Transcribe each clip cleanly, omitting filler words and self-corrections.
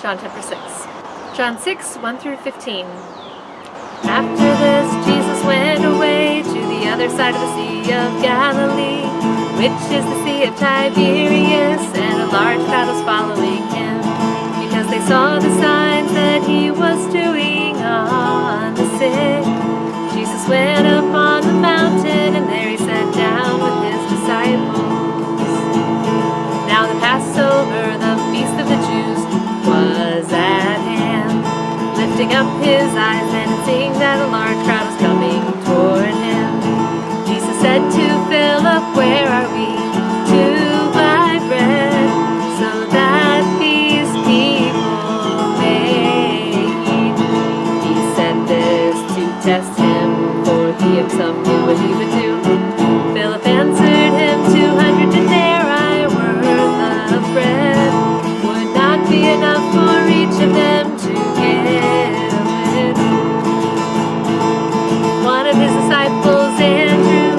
John chapter 6. John 6, 1 through 15. After this, Jesus went away to the other side of the Sea of Galilee, which is the Sea of Tiberias, and a large crowd was following him, because they saw the signs that he was doing on the sick. Jesus went up on the mountain, and there he sat down with his disciples. Now the Passover, the feast of the Jews, was at hand. Lifting up his eyes and seeing that a large crowd was coming toward him, Jesus said to Philip, "Where are we to buy bread so that these people may eat?" He said this to test him, for he himself knew what he would do. Philip answered him, 200 denarii worth of bread would not be enough for each of them to get a little. One of his disciples, Andrew,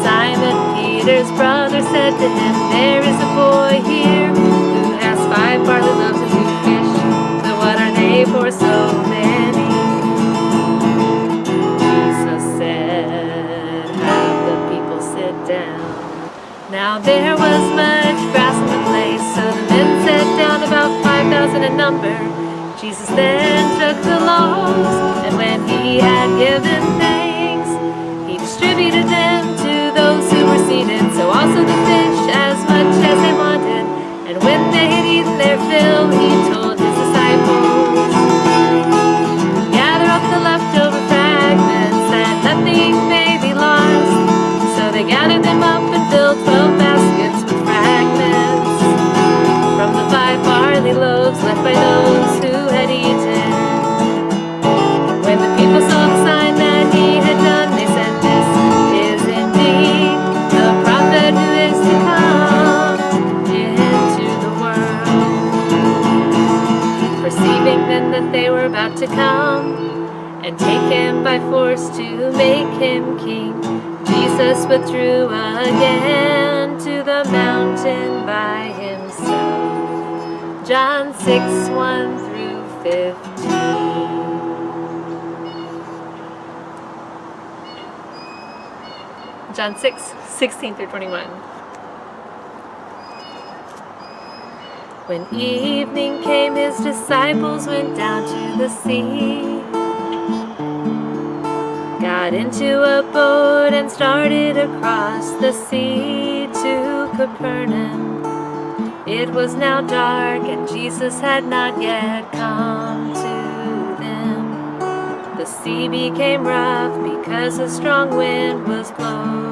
Simon Peter's brother, said to him, "There is a boy here who has 5 barley loaves and 2 fish, but what are they for so many?" Jesus said, "Have the people sit down." Now there was much grass in the place, so the men sat down, about 5,000 in number. Jesus then took the loaves, and when he had given thanks, he distributed them to those who were seated, so also the fish, as much as they wanted. And when they had eaten their fill, he told his disciples, "Gather up the leftover fragments, that nothing may be lost." So they gathered them up and filled 12 baskets with fragments from the 5 barley loaves left by those who had eaten. When the people saw the sign that he had done, they said, "This is indeed the prophet who is to come into the world." Perceiving then that they were about to come and take him by force to make him king, Jesus withdrew again to the mountain by himself. John 6, 1 through 15. John 6, 16 through 21. When evening came, his disciples went down to the sea, got into a boat and started across the sea to Capernaum. It was now dark, and Jesus had not yet come to them. The sea became rough because a strong wind was blowing.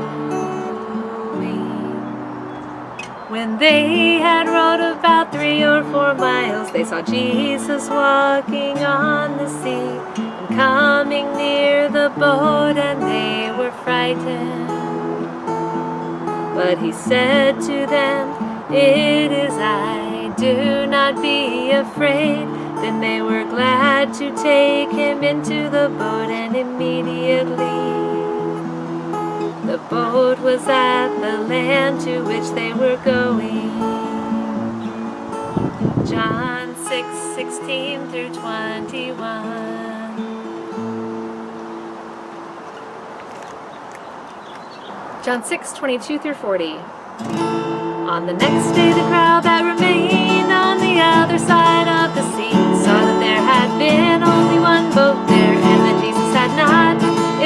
When they had rowed about 3 or 4 miles, they saw Jesus walking on the sea and coming near the boat, and they were frightened. But he said to them, "It is I, do not be afraid." Then they were glad to take him into the boat, and immediately the boat was at the land to which they were going. John 6, 16 through 21. John 6, 22 through 40. On the next day, the crowd that remained on the other side of the sea saw that there had been only one boat there, and that Jesus had not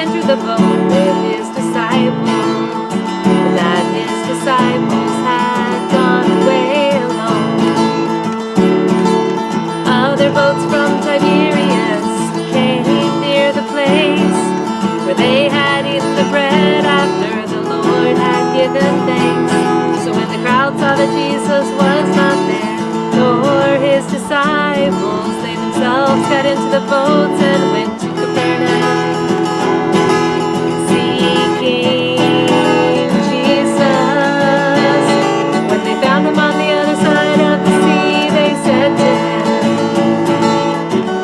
entered the boat with his disciples, but that his disciples had gone away alone. Other boats from Tiberias came near the place where they had eaten the bread after the Lord had given thanks. So when the crowd saw that Jesus was not there, nor his disciples, they themselves got into the boats and went to Capernaum, seeking Jesus. When they found him on the other side of the sea, they said to him,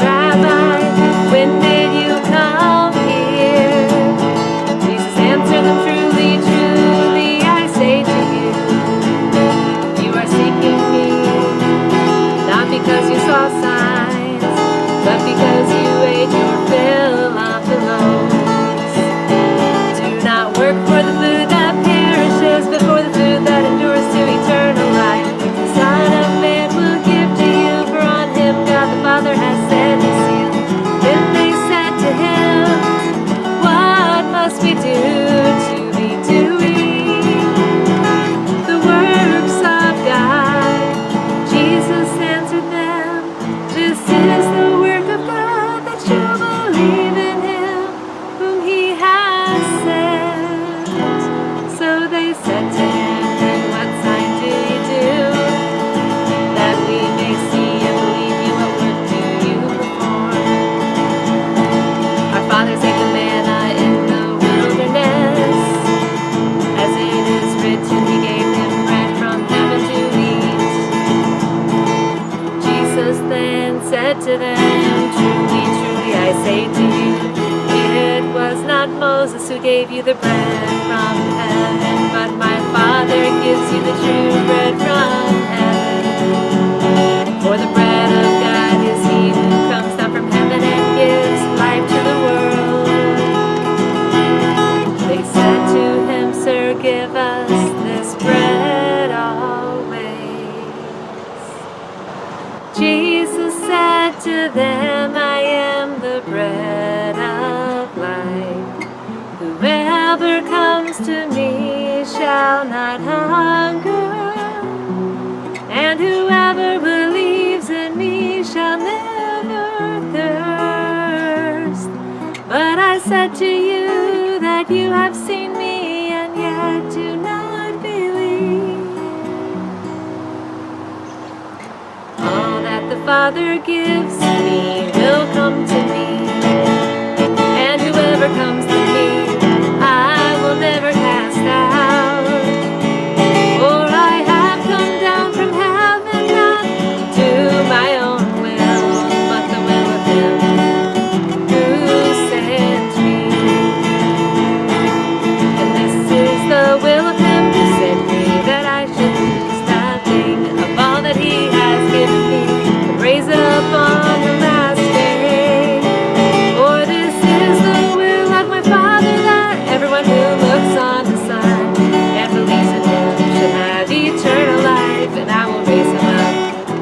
"Rabbi, when did you come here?" Jesus answered them, "Truly, truly, I say to you, you are seeking me, not because you saw signs, to them, truly, truly, I say to you, it was not Moses who gave you the bread from heaven, but my Father gives you the true bread from heaven. For the bread of God is he who comes down from heaven and gives life to the world. They said to him, Sir, give us this bread always. Jesus said to them, I am the bread of life. Whoever comes to me shall not hunger, and whoever believes in me shall never thirst. But I said to you that you have seen me and yet do not believe. All that the Father gives me will come to me, and whoever comes to me I will never cast out. For I have come down from heaven not to do my own will, but the will of him who sent me. And this is the will of him who sent me, that I should lose nothing of all that he has given me, but raise it up on the last day. For this is the will of my Father, that everyone who looks on the Son and believes in him should have eternal life, and I will raise him up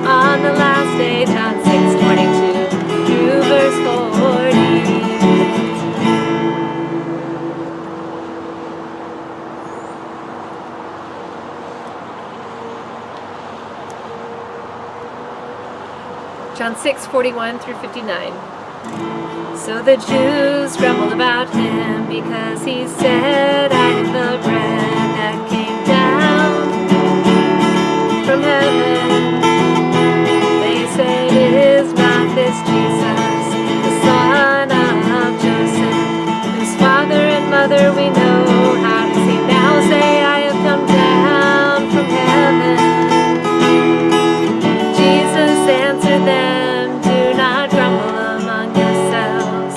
on the last day. John 6:22 through verse 40. John 6:41 through 59. So the Jews grumbled about him because he said, I am the bread that came down from heaven. They said, is not this Jesus, the son of Joseph, whose father and mother we know? How does he now say, I have come down from heaven? Jesus answered them, do not grumble among yourselves.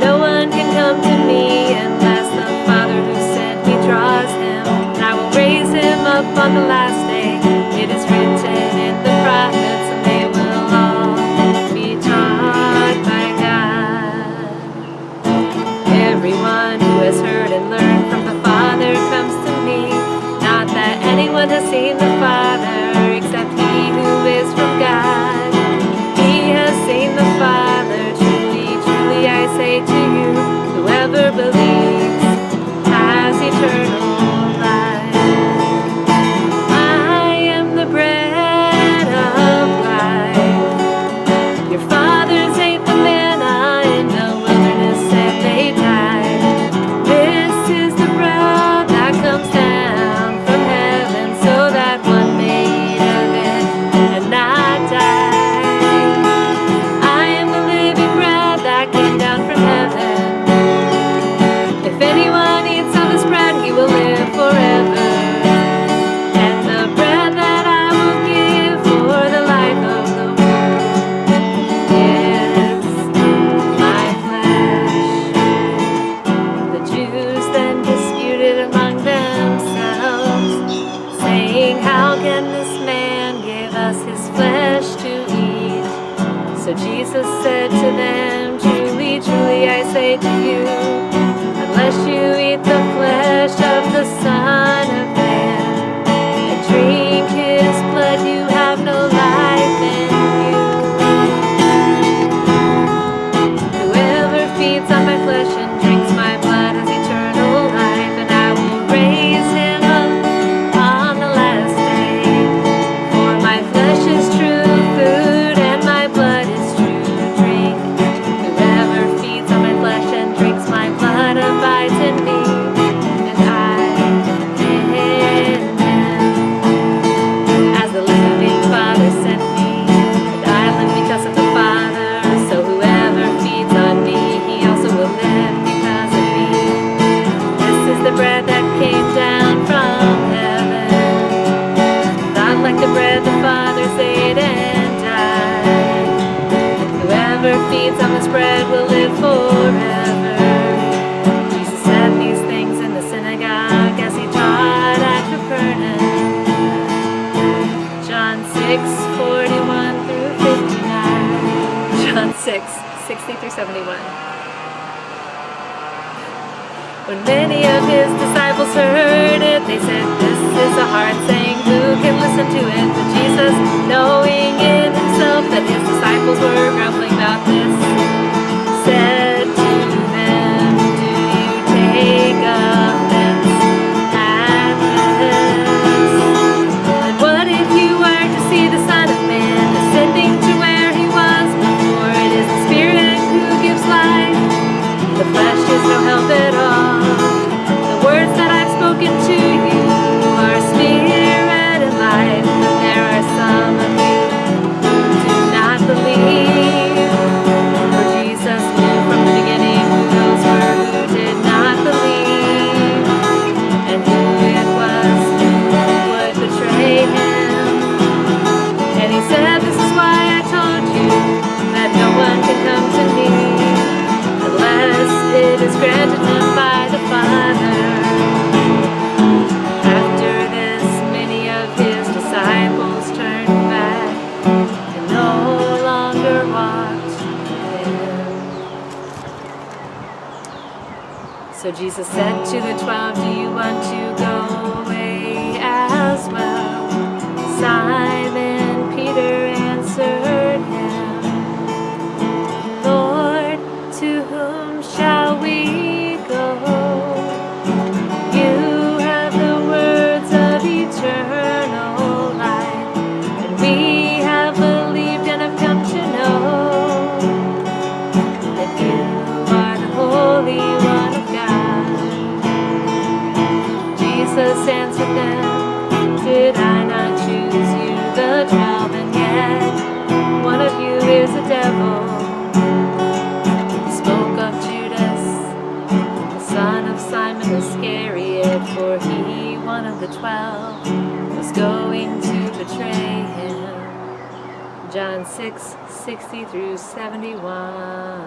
No one can come to me unless the Father who sent me draws him, and I will raise him up on the last day. It is written in the prophets, and they will all be taught by God. Everyone who has heard and learned from the Father comes to me. Not that anyone has seen the Father except he who is from God. He has seen the Father. Truly, truly, I say to you, whoever believes has eternal life. I am the bread of life. Your fathers ate the manna in the wilderness and they died. This is the bread that comes down from heaven, so that one may eat of it and not die. I am the living bread that came down from heaven. If anyone eats of this bread, he will live forever. And the bread that I will give for the life of the world is my flesh. The Jews then disputed among themselves, saying, how can this man give us his flesh to eat? So Jesus said to them, truly, truly, I say to you, unless you eat the flesh of the Son of Man and drink his blood, you have no life in you. Whoever feeds on my flesh and drinks my blood has eternal life, and I will raise him up on the last day. For my flesh is true food and my blood is true drink. Whoever feeds on my flesh and drinks my blood abides in me, and I in him. As the living Father sent me, and I live because of the Father, so whoever feeds on me, he also will live because of me. This is the bread that came down from heaven, not like the bread the fathers ate and died. whoever feeds on this bread will live forever. Jesus said these things in the synagogue as he taught at Capernaum. John 6:41 through 59. John 6:60 through 71. When many of his disciples heard it, they said, "This is a hard saying, who can listen to it?" But Jesus, knowing in himself that his disciples were grumbling about this, said to them, "Do you take offense at this? And what if you were to see the Son of Man ascending to where he was before? It is the Spirit who gives life. The flesh is no help at all. The words that I've spoken to you are spirit and life. But there are some of you who do not believe." For Jesus knew from the beginning who those were who did not believe, and who it was who would betray him. And he said, "This is why I told you that no one can come to me unless it is granted him by the Father." After this, many of his disciples turned back and no longer walked with him. So Jesus said to the 12, "Do you want to go away as well?" Simon Peter answered him, "Lord, to whom shall we go? You have the words of eternal life, and we have believed and have come to know that you are the Holy One of God." Jesus answered them, "Did I not choose you, the 12, and yet one of you is a devil?" Spoke of Judas, the son of Simon Iscariot, for he, one of the 12, was going to betray him. John 6:60 through 71.